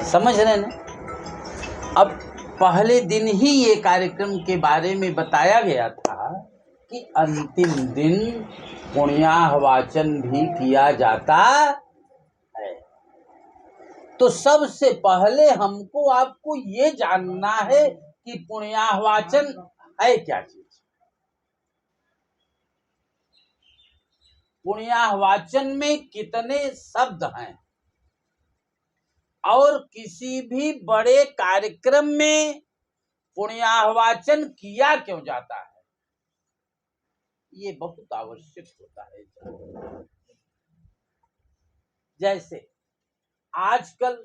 समझ रहे ना। अब पहले दिन ही ये कार्यक्रम के बारे में बताया गया था कि अंतिम दिन पुण्याह वाचन भी किया जाता है। तो सबसे पहले हमको आपको ये जानना है कि पुण्याह वाचन है क्या चीज। पुण्याह वाचन में कितने शब्द हैं और किसी भी बड़े कार्यक्रम में पुण्याह वाचन किया क्यों जाता है, ये बहुत आवश्यक होता है। जैसे आजकल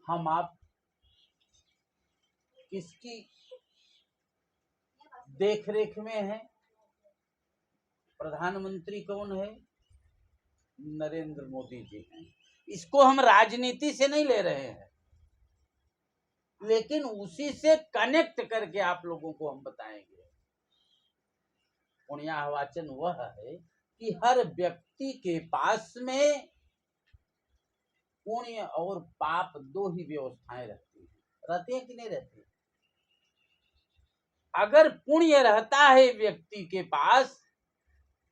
हम आप किसकी देखरेख में हैं? प्रधानमंत्री कौन है? नरेंद्र मोदी जी हैं। इसको हम राजनीति से नहीं ले रहे हैं, लेकिन उसी से कनेक्ट करके आप लोगों को हम बताएंगे। पुण्याह वाचन वह है कि हर व्यक्ति के पास में पुण्य और पाप दो ही व्यवस्थाएं रहती हैं कि नहीं रहती? अगर पुण्य रहता है व्यक्ति के पास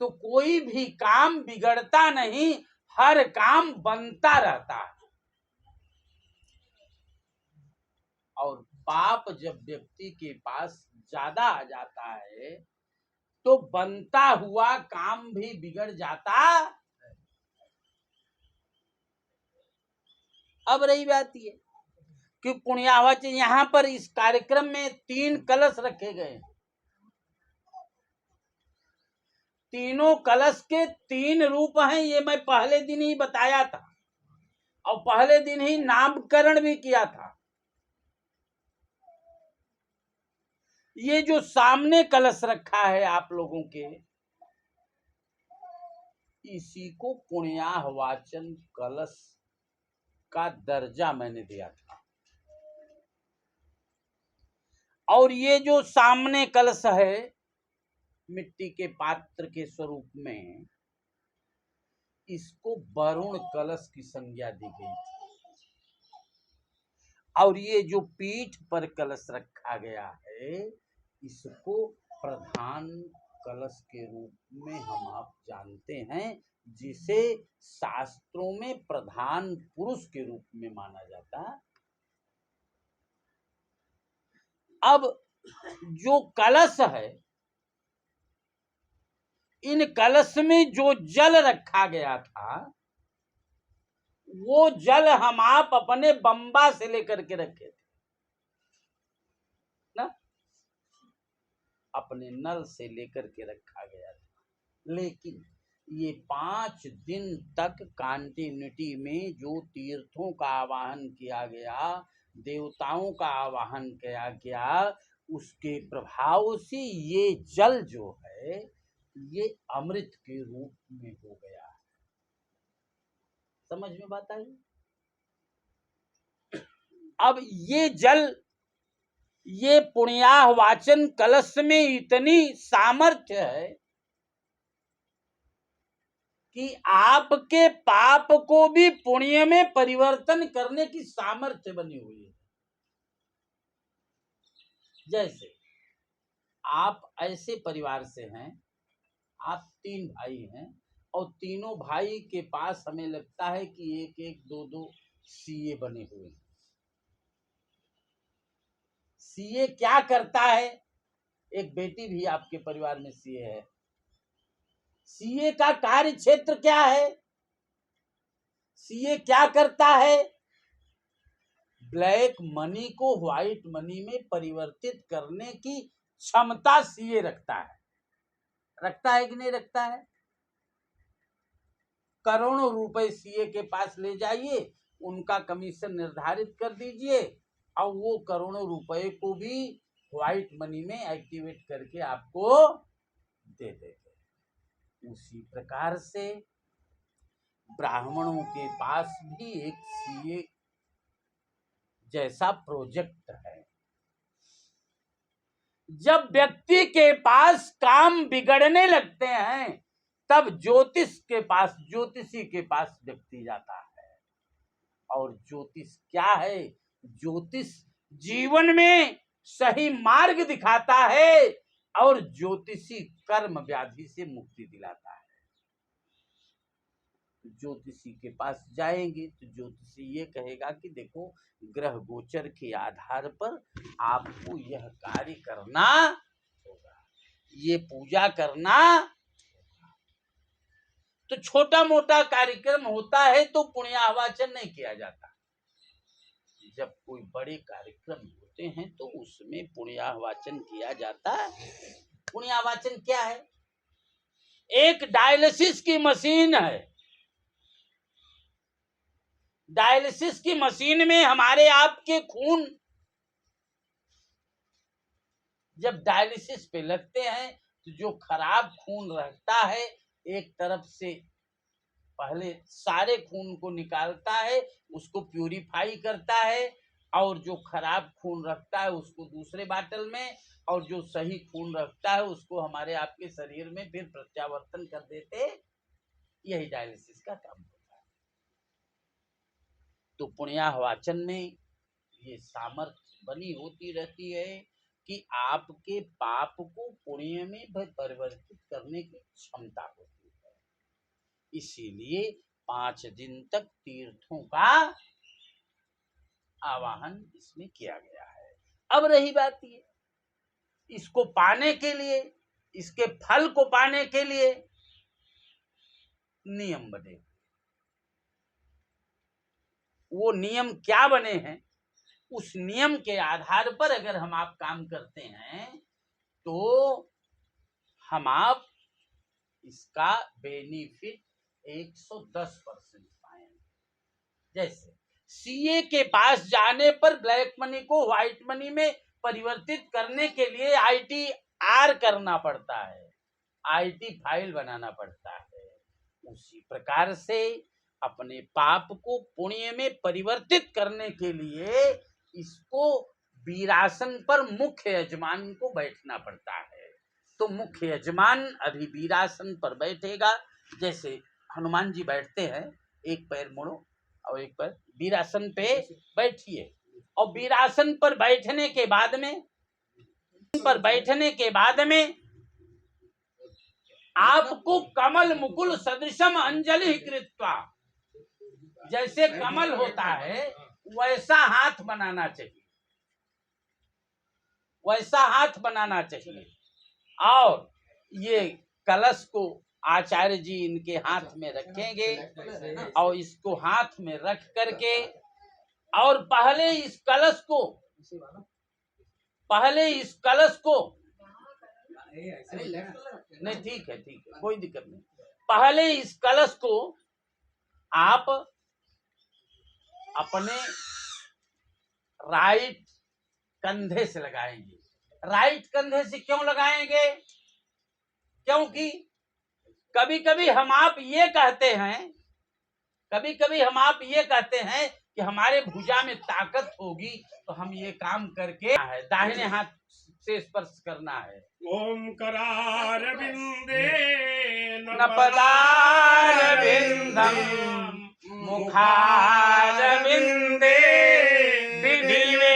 तो कोई भी काम बिगड़ता नहीं, हर काम बनता रहता है। और पाप जब व्यक्ति के पास ज्यादा आ जाता है तो बनता हुआ काम भी बिगड़ जाता। अब रही बात ये कि पुण्याह वाचन, यहाँ पर इस कार्यक्रम में 3 कलश रखे गए। तीनों कलश के 3 रूप हैं, ये मैं पहले दिन ही बताया था और पहले दिन ही नामकरण भी किया था। ये जो सामने कलश रखा है आप लोगों के, इसी को पुण्याह वाचन कलश का दर्जा मैंने दिया था। और ये जो सामने कलश है मिट्टी के पात्र के स्वरूप में, इसको वरुण कलश की संज्ञा दी गई थी। और ये जो पीठ पर कलश रखा गया है, इसको प्रधान कलश के रूप में हम आप जानते हैं, जिसे शास्त्रों में प्रधान पुरुष के रूप में माना जाता है। अब जो कलश है, इन कलश में जो जल रखा गया था, वो जल हम आप अपने बम्बा से लेकर के रखे थे ना, अपने नल से लेकर के रखा गया था। लेकिन ये 5 दिन तक कंटिन्यूटी में जो तीर्थों का आवाहन किया गया, देवताओं का आवाहन किया गया, उसके प्रभाव से ये जल जो है ये अमृत के रूप में हो गया है। समझ में बात आई? अब ये जल, ये पुण्याह वाचन कलश में इतनी सामर्थ्य है कि आपके पाप को भी पुण्य में परिवर्तन करने की सामर्थ्य बनी हुई है। जैसे आप ऐसे परिवार से हैं, आप 3 भाई हैं और तीनों भाई के पास हमें लगता है कि 1-1, 2-2 सीए बने हुए हैं। सीए क्या करता है? एक बेटी भी आपके परिवार में सीए है। सीए का कार्य क्षेत्र क्या है? सीए क्या करता है? ब्लैक मनी को व्हाइट मनी में परिवर्तित करने की क्षमता सीए रखता है। रखता है कि नहीं रखता है? करोड़ों रुपए सीए के पास ले जाइए, उनका कमीशन निर्धारित कर दीजिए और वो करोड़ों रुपए को भी व्हाइट मनी में एक्टिवेट करके आपको दे देंगे। उसी प्रकार से ब्राह्मणों के पास भी एक सीए जैसा प्रोजेक्ट है। जब व्यक्ति के पास काम बिगड़ने लगते हैं, तब ज्योतिषी के पास व्यक्ति जाता है। और ज्योतिष क्या है? ज्योतिष जीवन में सही मार्ग दिखाता है और ज्योतिषी कर्म व्याधि से मुक्ति दिलाता है। ज्योतिषी के पास जाएंगे तो ज्योतिषी ये कहेगा कि देखो ग्रह गोचर के आधार पर आपको यह कार्य करना होगा, ये पूजा करना। तो छोटा मोटा कार्यक्रम होता है तो पुण्याहवाचन नहीं किया जाता। जब कोई बड़े कार्यक्रम होते हैं तो उसमें पुण्याहवाचन किया जाता है। पुण्याहवाचन क्या है? एक डायलिसिस की मशीन है। डायलिसिस की मशीन में हमारे आपके खून जब डायलिसिस पे लगते हैं तो जो खराब खून रहता है एक तरफ से पहले सारे खून को निकालता है, उसको प्यूरिफाई करता है, और जो खराब खून रखता है उसको दूसरे बाटल में, और जो सही खून रखता है उसको हमारे आपके शरीर में फिर प्रत्यावर्तन कर देते। यही डायलिसिस का काम होता है। तो पुण्याहवाचन में ये सामर्थ्य बनी होती रहती है कि आपके पाप को पुण्य में परिवर्तित करने की क्षमता होती है। इसीलिए 5 दिन तक तीर्थों का आवाहन इसमें किया गया है। अब रही बात ये, इसको पाने के लिए, इसके फल को पाने के लिए नियम बने। वो नियम क्या बने हैं? उस नियम के आधार पर अगर हम आप काम करते हैं तो हम आप इसका बेनिफिट 110% पाएंगे। जैसे सीए के पास जाने पर ब्लैक मनी को व्हाइट मनी में परिवर्तित करने के लिए ITR करना पड़ता है, IT फाइल बनाना पड़ता है। उसी प्रकार से अपने पाप को पुण्य में परिवर्तित करने के लिए इसको वीरासन पर मुख्य यजमान को बैठना पड़ता है। तो मुख्य यजमान अभी वीरासन पर बैठेगा। जैसे हनुमान जी बैठते हैं, एक पैर मोड़ो और एक पैर, वीरासन पे बैठिए। और वीरासन पर बैठने के बाद में आपको कमल मुकुल सदृशम अंजलि कृत्वा, जैसे कमल होता है वैसा हाथ बनाना चाहिए, वैसा हाथ बनाना चाहिए। और ये कलश को आचार्य जी इनके हाथ में रखेंगे और इसको हाथ में रख करके, और पहले इस कलश को नहीं, ठीक है, कोई दिक्कत नहीं। पहले इस कलश को आप अपने राइट कंधे से लगाएंगे। राइट कंधे से क्यों लगाएंगे? क्योंकि कभी कभी हम आप ये कहते हैं कि हमारे भुजा में ताकत होगी तो हम ये काम करके दाहिने हाथ से स्पर्श करना है। ओंकार बिंदे न पदार बिंदम मुखार बिंदे विधिवे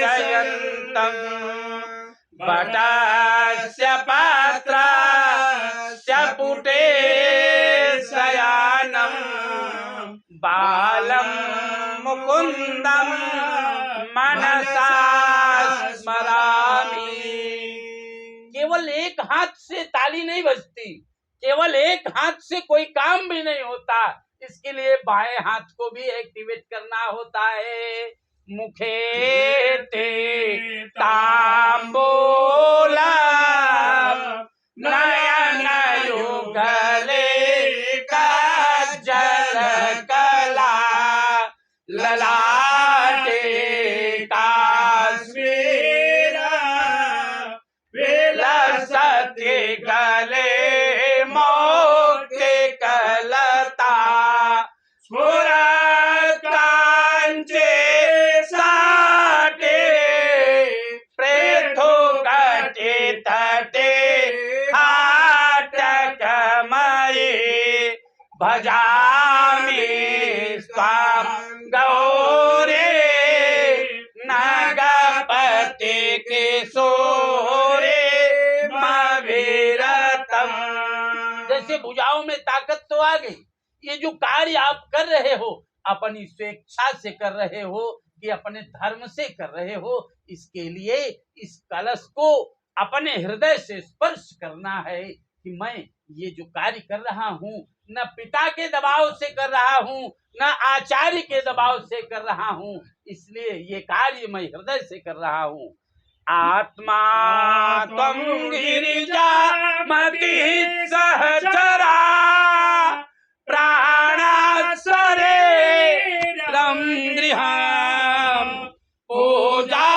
सयंतम बटास्य पात्रस्य पुटे शयानम बालम मुकुंदम मनसा स्मरामि। केवल एक हाथ से ताली नहीं बजती, केवल एक हाथ से कोई काम भी नहीं होता। इसके लिए बाएं हाथ को भी एक्टिवेट करना होता है। मुखे ते तांबूला नयन युगले काजल कला ललाटे काश्मीरा लसते गले मोके कलता कांचे साटे प्रेथो कटे तटे हाटक मये भजामि स्वाम गौरे नागपति किशोरे मवीरतम। जैसे भुजाओं में ताकत तो आ गई। ये जो कार्य आप कर रहे हो अपनी स्वेच्छा से कर रहे हो कि अपने धर्म से कर रहे हो, इसके लिए इस कलश को अपने हृदय से स्पर्श करना है कि मैं ये जो कार्य कर रहा हूँ न पिता के दबाव से कर रहा हूँ न आचार्य के दबाव से कर रहा हूँ, इसलिए ये कार्य मैं हृदय से कर रहा हूँ। आत्मा त्वं गिरिजा मति सहचरा प्राणासरे रम गृहम् पूजा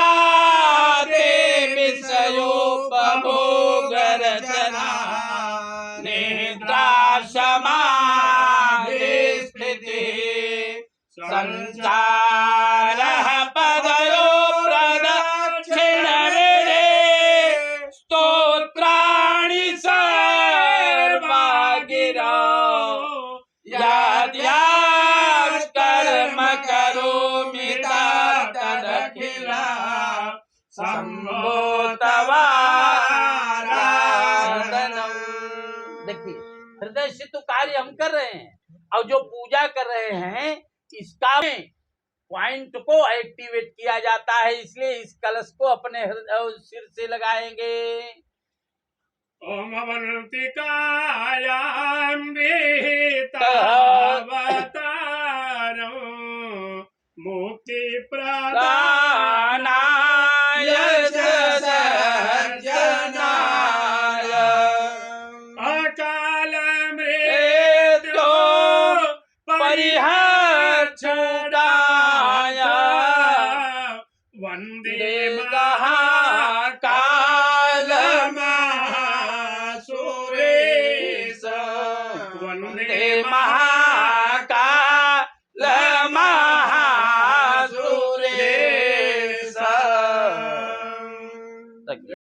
विषयोपभोग रचना निद्रा समाधि स्थिति संचारः पदयो प्रदक्षिण विधे स्तोत्राणि सर्वा गिरा यद्यत् कर्म करोमि तदखिला शंभो तवाराधनम्। देखिए हृदय से तो कार्य हम कर रहे हैं और जो पूजा कर रहे हैं इसका पॉइंट को एक्टिवेट किया जाता है, इसलिए इस कलश को अपने सिर से लगाएंगे। ओम अवंतिकायाम्बितावतारं मुक्ति प्रदानाय सज्जनाय अकाल मृत्यु परिहर्षणाय वंदे महाकाल महासुरेश वंदे महा